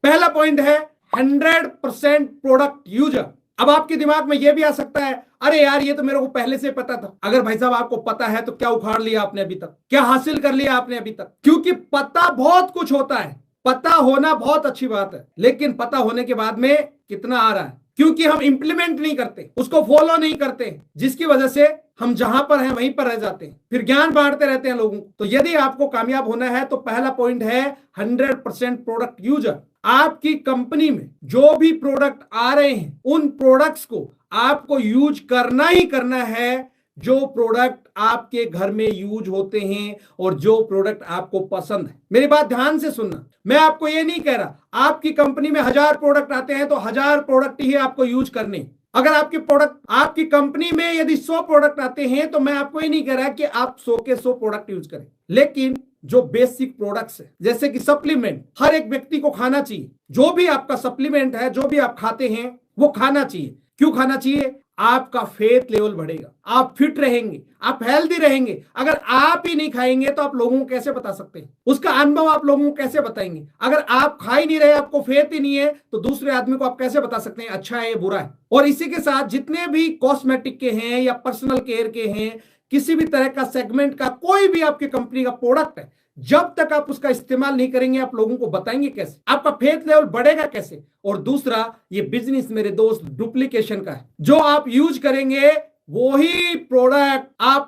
पहला पॉइंट है 100% product user. अब आपके दिमाग में यह भी आ सकता है, अरे यार ये तो मेरे को पहले से पता था। अगर भाई साहब आपको पता है तो क्या उखाड़ लिया आपने अभी तक, क्या हासिल कर लिया आपने अभी तक? क्योंकि पता बहुत कुछ होता है, पता होना बहुत अच्छी बात है, लेकिन पता होने के बाद में कितना आ रहा है, क्योंकि हम इंप्लीमेंट नहीं करते, उसको फॉलो नहीं करते, जिसकी वजह से हम जहां पर हैं वहीं पर रह जाते हैं, फिर ज्ञान बांटते रहते हैं लोगों को। तो यदि आपको कामयाब होना है तो पहला पॉइंट है 100% प्रोडक्ट यूजर। आपकी कंपनी में जो भी प्रोडक्ट आ रहे हैं उन प्रोडक्ट्स को आपको यूज करना ही करना है, जो प्रोडक्ट आपके घर में यूज होते हैं और जो प्रोडक्ट आपको पसंद है। मेरी बात ध्यान से सुनना, मैं आपको यह नहीं कह रहा आपकी कंपनी में 1000 प्रोडक्ट आते हैं तो 1000 प्रोडक्ट ही आपको यूज करने। अगर आपकी कंपनी में यदि 100 प्रोडक्ट आते हैं तो मैं आपको ये नहीं कह रहा कि आप 100 के 100 प्रोडक्ट यूज करें, लेकिन जो बेसिक प्रोडक्ट्स है जैसे कि सप्लीमेंट, हर एक व्यक्ति को खाना चाहिए। जो भी आपका सप्लीमेंट है, जो भी आप खाते हैं वो खाना चाहिए। क्यों खाना चाहिए? आपका फेथ लेवल बढ़ेगा, आप फिट रहेंगे, आप हेल्दी रहेंगे। अगर आप ही नहीं खाएंगे तो आप लोगों को कैसे बता सकते हैं? उसका अनुभव आप लोगों को कैसे बताएंगे? अगर आप खा ही नहीं रहे, आपको फेथ ही नहीं है, तो दूसरे आदमी को आप कैसे बता सकते हैं अच्छा है बुरा है? और इसी के साथ जितने भी कॉस्मेटिक के हैं या पर्सनल केयर के हैं, किसी भी तरह का सेगमेंट का कोई भी आपकी कंपनी का प्रोडक्ट है, जब तक आप उसका इस्तेमाल नहीं करेंगे आप लोगों को बताएंगे कैसे? आपका फेथ लेवल बढ़ेगा कैसे? और दूसरा, ये बिजनेस मेरे दोस्त डुप्लीकेशन का है। जो आप यूज करेंगे वही प्रोडक्ट आप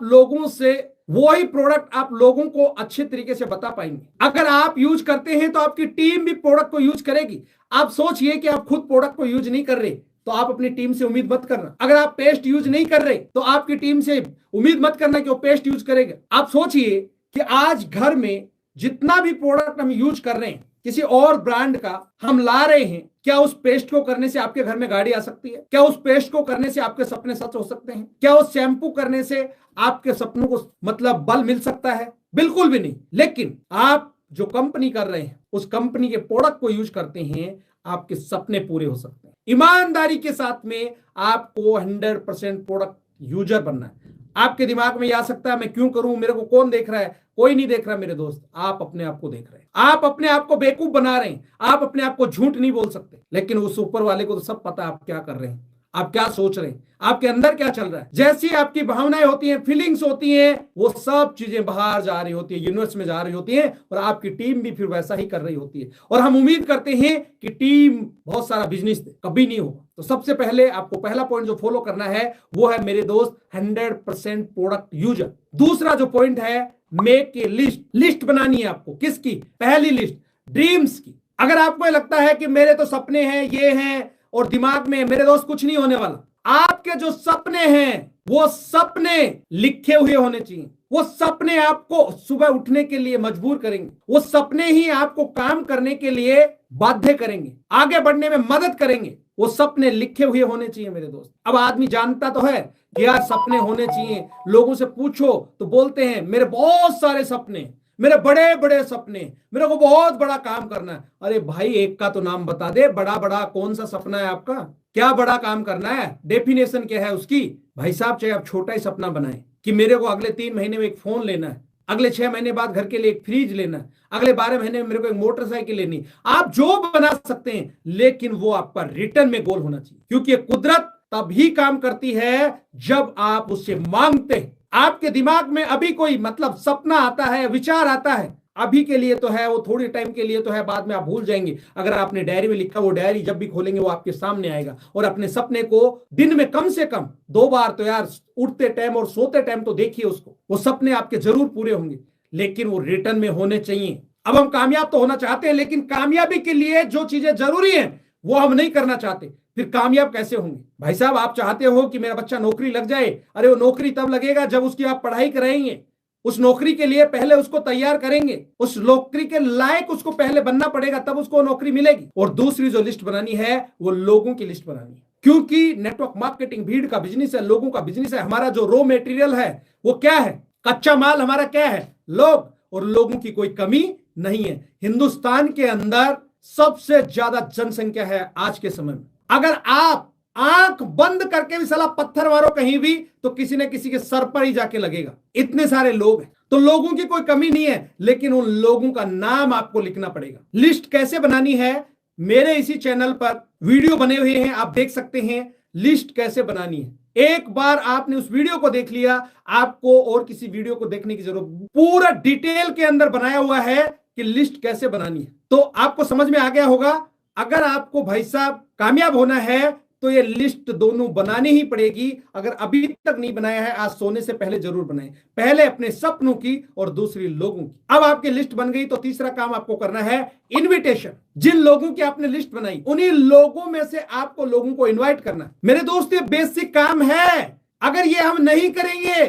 लोगों को अच्छे तरीके से बता पाएंगे। अगर आप यूज करते हैं तो आपकी टीम भी प्रोडक्ट को यूज करेगी। आप सोचिए कि आप खुद प्रोडक्ट को यूज नहीं कर रहे तो आप अपनी टीम से उम्मीद मत करना। अगर आप पेस्ट यूज नहीं कर रहे तो आपकी टीम से उम्मीद मत करना कि वो पेस्ट यूज करेगा। आप सोचिए कि आज घर में जितना भी प्रोडक्ट हम यूज कर रहे हैं किसी और ब्रांड का हम ला रहे हैं, क्या उस पेस्ट को करने से आपके घर में गाड़ी आ सकती है? क्या उस पेस्ट को करने से आपके सपने सच हो सकते हैं? क्या उस शैम्पू करने से आपके सपनों को मतलब बल मिल सकता है? बिल्कुल भी नहीं। लेकिन आप जो कंपनी कर रहे हैं उस कंपनी के प्रोडक्ट को यूज करते हैं, आपके सपने पूरे हो सकते हैं। ईमानदारी के साथ में आपको 100% प्रोडक्ट यूजर बनना है। आपके दिमाग में आ सकता है मैं क्यों करूं, मेरे को कौन देख रहा है? कोई नहीं देख रहा मेरे दोस्त, आप अपने आप को देख रहे हैं। आप अपने आप को बेवकूफ बना रहे हैं, आप अपने आप को झूठ नहीं बोल सकते, लेकिन उस ऊपर वाले को तो सब पता आप क्या कर रहे हैं, आप क्या सोच रहे हैं, आपके अंदर क्या चल रहा है। जैसी आपकी भावनाएं होती हैं, फीलिंग्स होती हैं, वो सब चीजें बाहर जा रही होती है, यूनिवर्स में जा रही होती है, और आपकी टीम भी फिर वैसा ही कर रही होती है। और हम उम्मीद करते हैं कि टीम बहुत सारा बिजनेस दे, कभी नहीं होगा। तो सबसे पहले आपको पहला पॉइंट जो फॉलो करना है वो है मेरे दोस्त 100% प्रोडक्ट यूजर। दूसरा जो पॉइंट है, मेक ए लिस्ट। लिस्ट बनानी है आपको। किसकी? पहली लिस्ट ड्रीम्स की। अगर आपको लगता है कि मेरे तो सपने हैं, ये हैं, और दिमाग में, मेरे दोस्त कुछ नहीं होने वाला। आपके जो सपने हैं वो सपने लिखे हुए होने चाहिए। वो सपने आपको सुबह उठने के लिए मजबूर करेंगे, वो सपने ही आपको काम करने के लिए बाध्य करेंगे, आगे बढ़ने में मदद करेंगे। वो सपने लिखे हुए होने चाहिए मेरे दोस्त। अब आदमी जानता तो है कि यार सपने होने चाहिए, लोगों से पूछो तो बोलते हैं मेरे बहुत सारे सपने, मेरे बड़े बड़े सपने, मेरे को बहुत बड़ा काम करना है। अरे भाई एक का तो नाम बता दे, बड़ा बड़ा कौन सा सपना है आपका? क्या बड़ा काम करना है? डेफिनेशन क्या है उसकी? भाई साहब चाहे आप छोटा ही सपना बनाए कि मेरे को अगले 3 महीने में एक फोन लेना है, अगले 6 महीने बाद घर के लिए एक फ्रिज लेना है, अगले 12 महीने में मेरे को एक मोटरसाइकिल लेनी, आप जो बना सकते हैं, लेकिन वो आपका रिटर्न में गोल होना चाहिए। क्योंकि कुदरत तभी काम करती है जब आप उससे मांगते हैं। आपके दिमाग में अभी कोई मतलब सपना आता है, विचार आता है, अभी के लिए तो है, वो थोड़ी टाइम के लिए तो है, बाद में आप भूल जाएंगे। अगर आपने डायरी में लिखा, वो डायरी जब भी खोलेंगे वो आपके सामने आएगा। और अपने सपने को दिन में कम से कम 2 बार तो यार, उठते टाइम और सोते टाइम तो देखिए उसको। वो सपने आपके जरूर पूरे होंगे, लेकिन वो रिटर्न में होने चाहिए। अब हम कामयाब तो होना चाहते हैं, लेकिन कामयाबी के लिए जो चीजें जरूरी हैं वो हम नहीं करना चाहते, फिर कामयाब कैसे होंगे? भाई साहब आप चाहते हो कि मेरा बच्चा नौकरी लग जाए, अरे वो नौकरी तब लगेगा जब उसकी आप पढ़ाई कराएंगे, उस नौकरी के लिए पहले उसको तैयार करेंगे, उस नौकरी के लायक उसको पहले बनना पड़ेगा, तब उसको नौकरी मिलेगी। और दूसरी जो लिस्ट बनानी है वो लोगों की लिस्ट बनानी है, क्योंकि नेटवर्क मार्केटिंग भीड़ का बिजनेस है, लोगों का बिजनेस है। हमारा जो रॉ मेटीरियल है वो क्या है? कच्चा माल हमारा क्या है? लोग। और लोगों की कोई कमी नहीं है। हिंदुस्तान के अंदर सबसे ज्यादा जनसंख्या है आज के समय में। अगर आप आंख बंद करके भी साला पत्थर मारो कहीं भी तो किसी न किसी के सर पर ही जाके लगेगा। इतने सारे लोग हैं, तो लोगों की कोई कमी नहीं है, लेकिन उन लोगों का नाम आपको लिखना पड़ेगा। लिस्ट कैसे बनानी है? मेरे इसी चैनल पर वीडियो बने हुए हैं, आप देख सकते हैं लिस्ट कैसे बनानी है। एक बार आपने उस वीडियो को देख लिया, आपको और किसी वीडियो को देखने की जरूरत, पूरा डिटेल के अंदर बनाया हुआ है कि लिस्ट कैसे बनानी है। तो आपको समझ में आ गया होगा। अगर आपको भाई साहब कामयाब होना है तो ये लिस्ट दोनों बनानी ही पड़ेगी। अगर अभी तक नहीं बनाया है, आज सोने से पहले जरूर बनाएं, पहले अपने सपनों की और दूसरी लोगों की। अब आपकी लिस्ट बन गई तो तीसरा काम आपको करना है इनविटेशन। जिन लोगों की आपने लिस्ट बनाई, उन्हीं लोगों में से आपको लोगों को इन्वाइट करना। मेरे दोस्त, ये बेसिक काम है। अगर ये हम नहीं करेंगे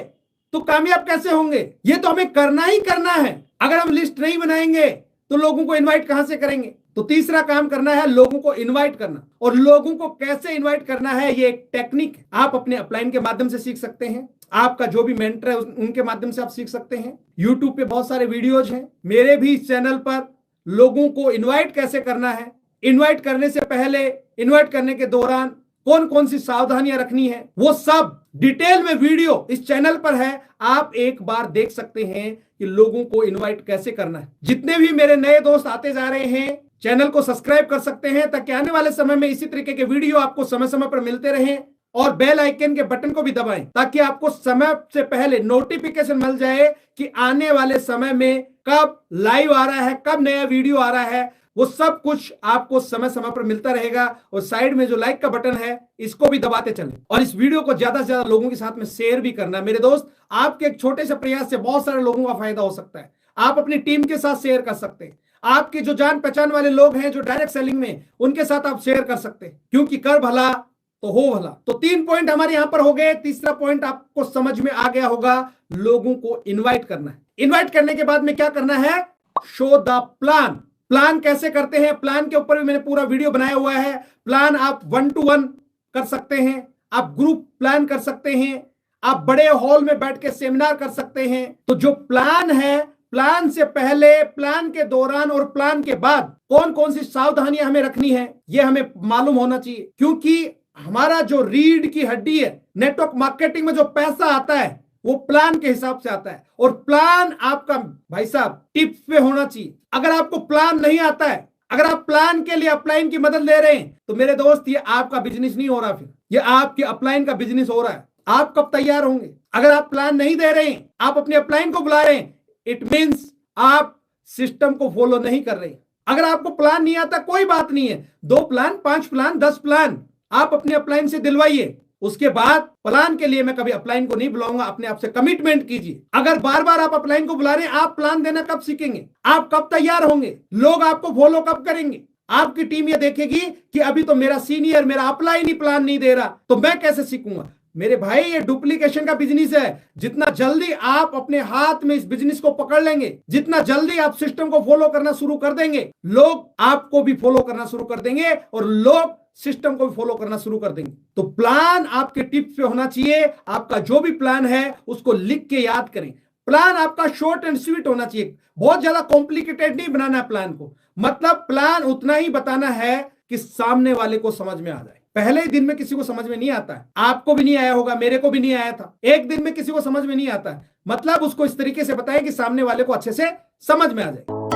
तो कामयाब कैसे होंगे? ये तो हमें करना ही करना है। अगर हम लिस्ट नहीं बनाएंगे तो लोगों को इन्वाइट कहां से करेंगे? तो तीसरा काम करना है लोगों को इनवाइट करना। और लोगों को कैसे इनवाइट करना है, ये एक टेक्निक आप अपने अपलाइन के माध्यम से सीख सकते हैं। आपका जो भी मेंटर है उनके माध्यम से आप सीख सकते हैं। यूट्यूब पे बहुत सारे वीडियोज हैं, मेरे भी इस चैनल पर लोगों को इनवाइट कैसे करना है, इनवाइट करने से पहले, इनवाइट करने के दौरान कौन कौन सी सावधानियां रखनी है, वो सब डिटेल में वीडियो इस चैनल पर है। आप एक बार देख सकते हैं कि लोगों को इनवाइट कैसे करना है। जितने भी मेरे नए दोस्त आते जा रहे हैं, चैनल को सब्सक्राइब कर सकते हैं ताकि आने वाले समय में इसी तरीके के वीडियो आपको समय समय पर मिलते रहें। और बेल आइकन के बटन को भी दबाएं ताकि आपको समय से पहले नोटिफिकेशन मिल जाए कि आने वाले समय में कब लाइव आ रहा है, कब नया वीडियो आ रहा है। वो सब कुछ आपको समय समय पर मिलता रहेगा। और साइड में जो लाइक का बटन है, इसको भी दबाते चलें और इस वीडियो को ज्यादा से ज्यादा लोगों के साथ में शेयर भी करना। मेरे दोस्त, आपके एक छोटे से प्रयास से बहुत सारे लोगों का फायदा हो सकता है। आप अपनी टीम के साथ शेयर कर सकते हैं। आपके जो जान पहचान वाले लोग हैं जो डायरेक्ट सेलिंग में, उनके साथ आप शेयर कर सकते हैं, क्योंकि कर भला तो हो भला। तो 3 पॉइंट हमारे यहां पर हो गए। तीसरा पॉइंट आपको समझ में आ गया होगा, लोगों को इनवाइट करना है। इनवाइट करने के बाद में क्या करना है? Show the plan. प्लान कैसे करते हैं, प्लान के ऊपर भी मैंने पूरा वीडियो बनाया हुआ है। प्लान आप 1 to 1 कर सकते हैं, आप ग्रुप प्लान कर सकते हैं, आप बड़े हॉल में बैठ के सेमिनार कर सकते हैं। तो जो प्लान है, प्लान से पहले, प्लान के दौरान और प्लान के बाद कौन कौन सी सावधानियां हमें रखनी है, यह हमें मालूम होना चाहिए। क्योंकि हमारा जो रीढ़ की हड्डी है, नेटवर्क मार्केटिंग में जो पैसा आता है वो प्लान के हिसाब से आता है। और प्लान आपका भाई साहब टिप्स पे होना चाहिए। अगर आपको प्लान नहीं आता है, अगर आप प्लान के लिए अपलाइन की मदद ले रहे हैं, तो मेरे दोस्त ये आपका बिजनेस नहीं हो रहा, फिर ये आपके अपलाइन का बिजनेस हो रहा है। आप कब तैयार होंगे? अगर आप प्लान नहीं दे रहे हैं, आप अपने अपलाइन को बुला रहे हैं, इट मीन्स आप सिस्टम को फॉलो नहीं कर रहे। अगर आपको प्लान नहीं आता, कोई बात नहीं है, 2 प्लान, 5 प्लान, 10 प्लान आप अपने अपलाइन से दिलवाइए। उसके बाद प्लान के लिए मैं कभी अपलाइन को नहीं बुलाऊंगा। अपने आप से कमिटमेंट कीजिए। अगर बार बार आप अपलाइन को बुला रहे हैं, आप प्लान देना कब सीखेंगे? आप कब तैयार होंगे? लोग आपको फॉलो कब करेंगे? आपकी टीम ये देखेगी कि अभी तो मेरा सीनियर, मेरा अपलाइन ही प्लान नहीं दे रहा, तो मैं कैसे सीखूंगा? मेरे भाई, ये डुप्लीकेशन का बिजनेस है। जितना जल्दी आप अपने हाथ में इस बिजनेस को पकड़ लेंगे, जितना जल्दी आप सिस्टम को फॉलो करना शुरू कर देंगे, लोग आपको भी फॉलो करना शुरू कर देंगे और लोग सिस्टम को भी फॉलो करना शुरू कर देंगे। तो प्लान आपके टिप्स पे होना चाहिए। आपका जो भी प्लान है उसको लिख के याद करें। प्लान आपका शॉर्ट एंड स्वीट होना चाहिए। बहुत ज्यादा कॉम्प्लिकेटेड नहीं बनाना है प्लान को। मतलब प्लान उतना ही बताना है कि सामने वाले को समझ में आ जाए। पहले ही दिन में किसी को समझ में नहीं आता है। आपको भी नहीं आया होगा, मेरे को भी नहीं आया था। एक दिन में किसी को समझ में नहीं आता है। मतलब उसको इस तरीके से बताएं कि सामने वाले को अच्छे से समझ में आ जाए।